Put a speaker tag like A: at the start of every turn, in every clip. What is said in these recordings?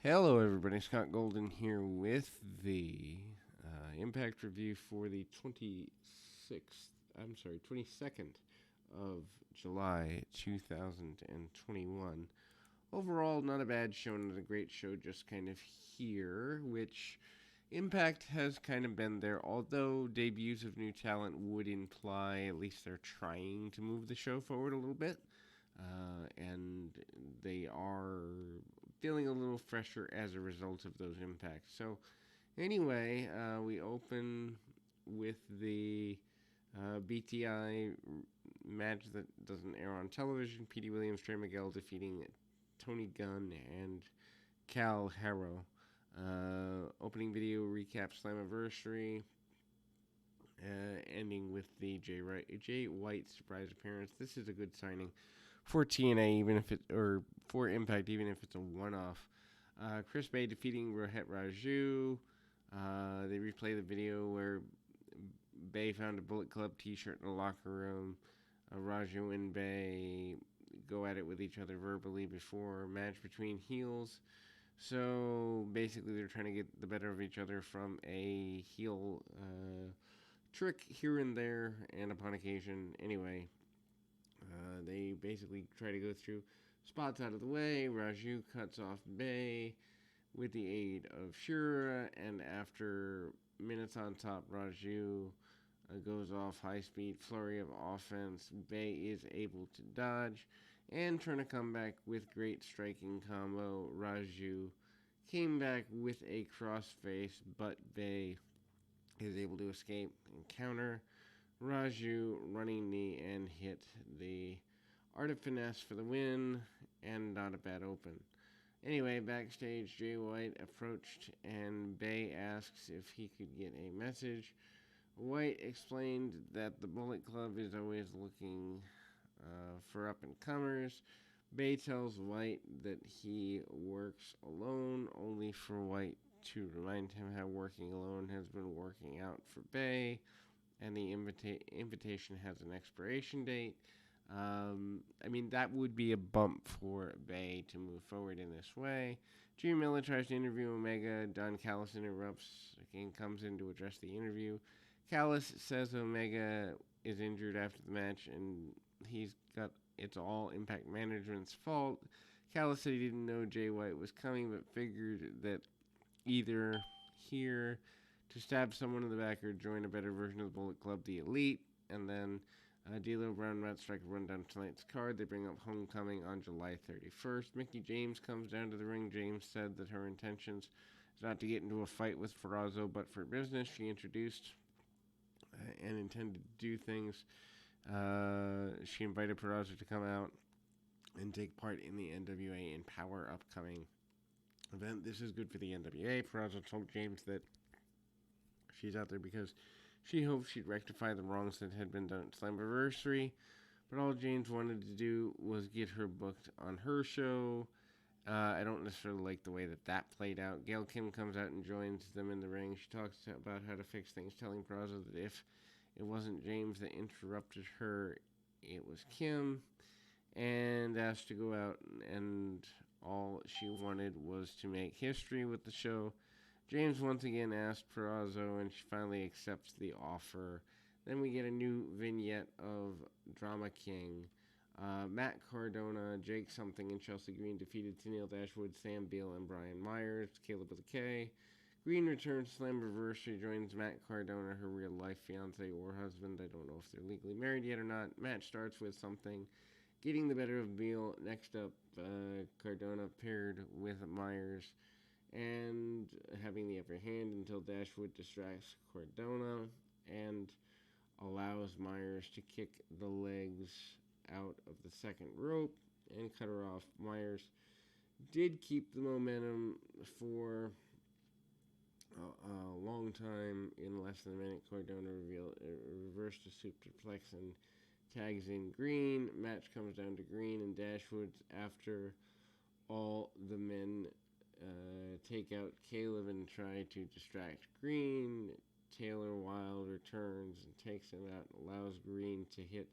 A: Hello, everybody. Scott Golden here with the impact review for the 22nd of July 2021. Overall, not a bad show, not a great show, just kind of here, which Impact has kind of been there, although debuts of new talent would imply at least they're trying to move the show forward a little bit. And they are feeling a little fresher as a result of those impacts. So, anyway, we open with the BTI match that doesn't air on television. Petey Williams, Trey Miguel defeating Tony Gunn and Cal Harrow. Opening video recaps Slammiversary, ending with the Jay White surprise appearance. This is a good signing for TNA, even if it or for Impact, even if it's a one-off. Chris Bay defeating Rohit Raju. They replay the video where Bay found a Bullet Club T-shirt in the locker room. Raju and Bay go at it with each other verbally before a match between heels. So basically, they're trying to get the better of each other from a heel trick here and there, and upon occasion. Anyway, they basically try to go through spots out of the way. Raju cuts off Bay with the aid of Shura, and after minutes on top, Raju goes off high speed flurry of offense. Bay is able to dodge and turn a comeback with great striking combo. Raju came back with a crossface, but Bay is able to escape and counter. Raju running knee and hit the Art of Finesse for the win, and not a bad open. Anyway, backstage, Jay White approached and Bay asks if he could get a message. White explained that the Bullet Club is always looking for up-and-comers. Bay tells White that he works alone, only for White to remind him how working alone has been working out for Bay, and the invitation has an expiration date. That would be a bump for Bay to move forward in this way. Jimmy Miller tries to interview Omega. Don Callis interrupts and comes in to address the interview. Callis says Omega is injured after the match, and it's all Impact Management's fault. Callis said he didn't know Jay White was coming, but figured that either here to stab someone in the back or join a better version of the Bullet Club, the Elite, and then D'Lo Brown, Matt Striker run down tonight's card. They bring up Homecoming on July 31st. Mickey James comes down to the ring. James said that her intentions is not to get into a fight with Ferrazzo, but for business. She introduced and intended to do things. She invited Ferrazzo to come out and take part in the NWA Empower upcoming event. This is good for the NWA. Ferrazzo told James that she's out there because she hoped she'd rectify the wrongs that had been done at Slammiversary, but all James wanted to do was get her booked on her show. I don't necessarily like the way that played out. Gail Kim comes out and joins them in the ring. She talks about how to fix things, telling Peraza that if it wasn't James that interrupted her, it was Kim, and asked to go out, and all she wanted was to make history with the show. James once again asked Peraza, and she finally accepts the offer. Then we get a new vignette of Drama King. Matt Cardona, Jake Something, and Chelsea Green defeated Tennille Dashwood, Sam Beal, and Brian Myers. Caleb with a K. Green returns to Slammiversary, joins Matt Cardona, her real-life fiance or husband. I don't know if they're legally married yet or not. Match starts with Something getting the better of Beal. Next up, Cardona paired with Myers and having the upper hand until Dashwood distracts Cardona and allows Myers to kick the legs out of the second rope and cut her off. Myers did keep the momentum for a long time. In less than a minute, Cardona reversed a superplex and tags in Green. Match comes down to Green and Dashwood after all the men take out Caleb and try to distract Green. Taylor Wilde returns and takes him out and allows Green to hit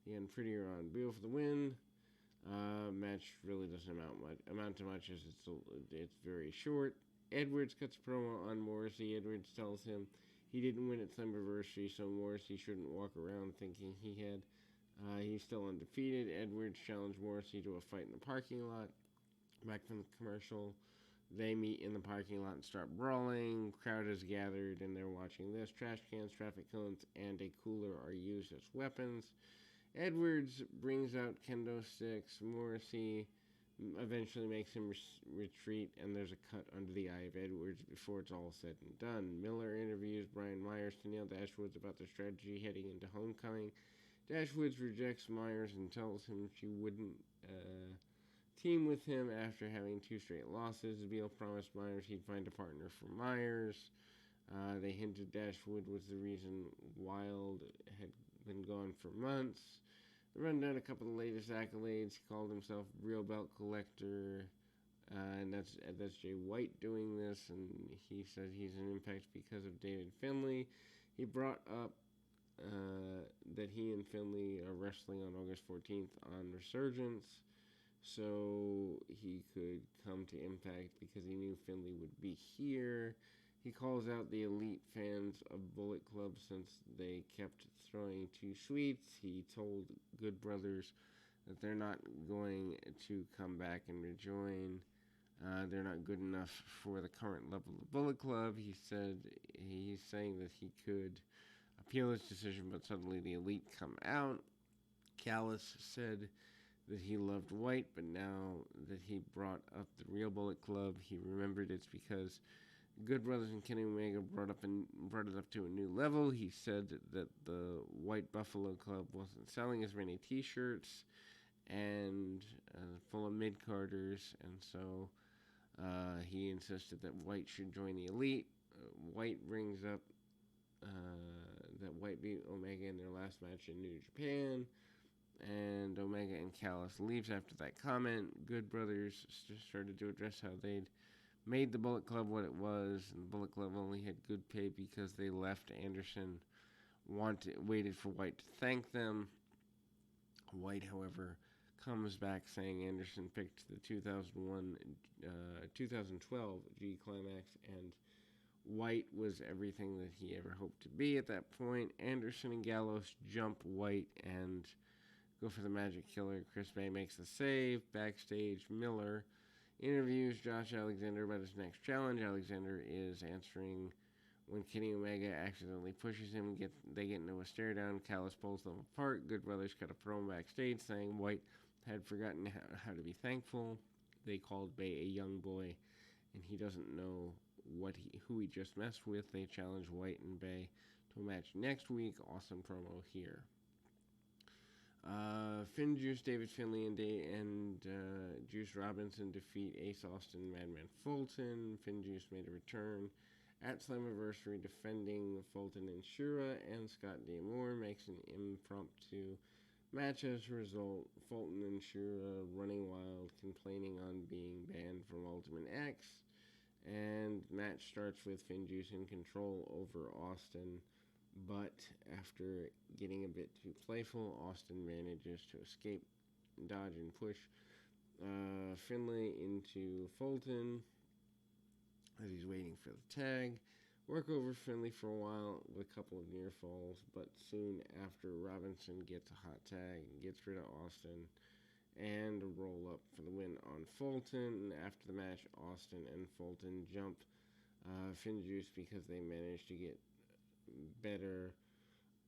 A: the Unprettier on Beal for the win. Match really doesn't amount to much as it's very short. Edwards cuts a promo on Morrissey. Edwards tells him he didn't win at Slammiversary, so Morrissey shouldn't walk around thinking he had. He's still undefeated. Edwards challenged Morrissey to a fight in the parking lot. Back from the commercial, they meet in the parking lot and start brawling. Crowd is gathered and they're watching this. Trash cans, traffic cones, and a cooler are used as weapons. Edwards brings out kendo sticks. Morrissey eventually makes him retreat, and there's a cut under the eye of Edwards before it's all said and done. Miller interviews Brian Myers to nail Dashwoods about their strategy heading into Homecoming. Dashwoods rejects Myers and tells him she wouldn't team with him after having 2 straight losses. Beal promised Myers he'd find a partner for Myers. They hinted Dashwood was the reason Wild had been gone for months. They run down a couple of the latest accolades. He called himself Real Belt Collector, and that's Jay White doing this, and he said he's an impact because of David Finlay. He brought up that he and Finlay are wrestling on August 14th on Resurgence, so he could come to Impact because he knew Finlay would be here. He calls out the elite fans of Bullet Club since they kept throwing 2 sweets. He told Good Brothers that they're not going to come back and rejoin. They're not good enough for the current level of Bullet Club. He said he's saying that he could appeal his decision, but suddenly the elite come out. Callis said that he loved White, but now that he brought up the real Bullet Club, he remembered it's because Good Brothers and Kenny Omega brought it up to a new level. He said that the White Buffalo Club wasn't selling as many T-shirts and full of mid-carders, and so he insisted that White should join the Elite. White brings up that White beat Omega in their last match in New Japan, and Omega and Callis leaves after that comment. Good Brothers started to address how they'd made the Bullet Club what it was, and the Bullet Club only had good pay because they left. Anderson waited for White to thank them. White, however, comes back saying Anderson picked the 2012 G Climax, and White was everything that he ever hoped to be at that point. Anderson and Gallows jump White and go for the Magic Killer. Chris Bay makes the save. Backstage, Miller interviews Josh Alexander about his next challenge. Alexander is answering when Kenny Omega accidentally pushes him. They get into a stare down. Callis pulls them apart. Good Brothers cut a promo backstage saying White had forgotten how to be thankful. They called Bay a young boy, and he doesn't know who he just messed with. They challenge White and Bay to a match next week. Awesome promo here. Finn Juice, David Finlay, and Juice Robinson defeat Ace Austin and Madman Fulton. Finn Juice made a return at Slammiversary defending Fulton and Shura, and Scott D'Amore makes an impromptu match as a result. Fulton and Shura running wild, complaining on being banned from Ultimate X, and match starts with Finn Juice in control over Austin. But after getting a bit too playful, Austin manages to escape, dodge, and push Finlay into Fulton as he's waiting for the tag. Work over Finlay for a while with a couple of near falls, but soon after, Robinson gets a hot tag and gets rid of Austin, and a roll up for the win on Fulton. And after the match, Austin and Fulton jump Finn Juice because they managed to get better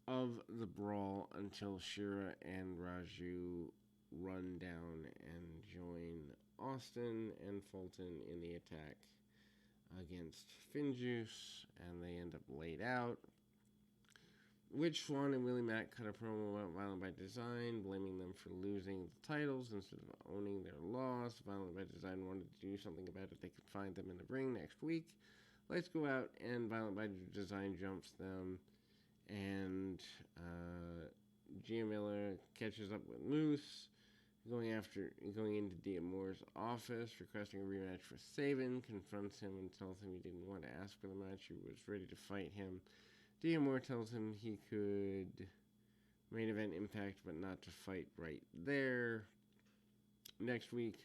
A: of the brawl until Shura and Raju run down and join Austin and Fulton in the attack against Finn Juice, and they end up laid out. Rich Swann and Willie Mack cut a promo about Violent by Design, blaming them for losing the titles instead of owning their loss. Violent by Design wanted to do something about it. They could find them in the ring next week. Lights go out, and Violent by Design jumps them, and Gia Miller catches up with Moose, going into D'Amore's office, requesting a rematch for Sabin, confronts him and tells him he didn't want to ask for the match, he was ready to fight him. D'Amore tells him he could main event Impact, but not to fight right there. Next week,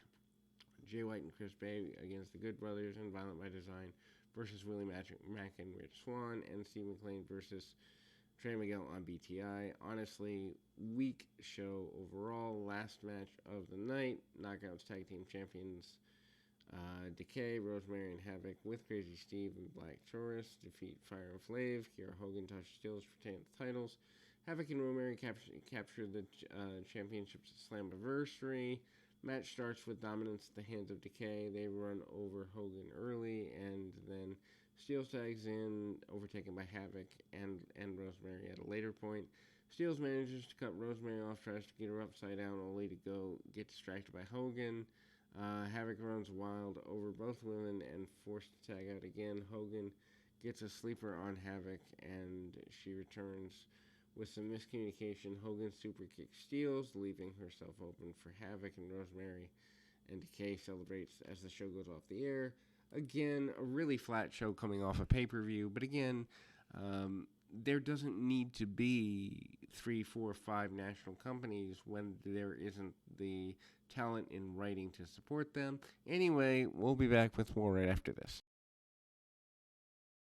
A: Jay White and Chris Bay against the Good Brothers and Violent by Design versus Willie Mack and Rich Swann, and Steve McLean versus Trey Miguel on BTI. Honestly, weak show overall. Last match of the night, Knockouts Tag Team Champions Decay, Rosemary, and Havoc with Crazy Steve and Black Taurus defeat Fire and Flav. Kiera Hogan, Tasha Steelz retain the titles. Havoc and Rosemary capture the championships at Slammiversary. Match starts with dominance at the hands of Decay. They run over Hogan early, and then Steelz tags in, overtaken by Havoc and Rosemary at a later point. Steelz manages to cut Rosemary off, tries to get her upside down, only to get distracted by Hogan. Havoc runs wild over both women and forced to tag out again. Hogan gets a sleeper on Havoc, and she returns with some miscommunication. Hogan super kicks Steelz, leaving herself open for Havoc and Rosemary. And Decay celebrates as the show goes off the air. Again, a really flat show coming off a pay-per-view, but again, there doesn't need to be 3, 4, 5 national companies when there isn't the talent in writing to support them. Anyway, we'll be back with more right after this.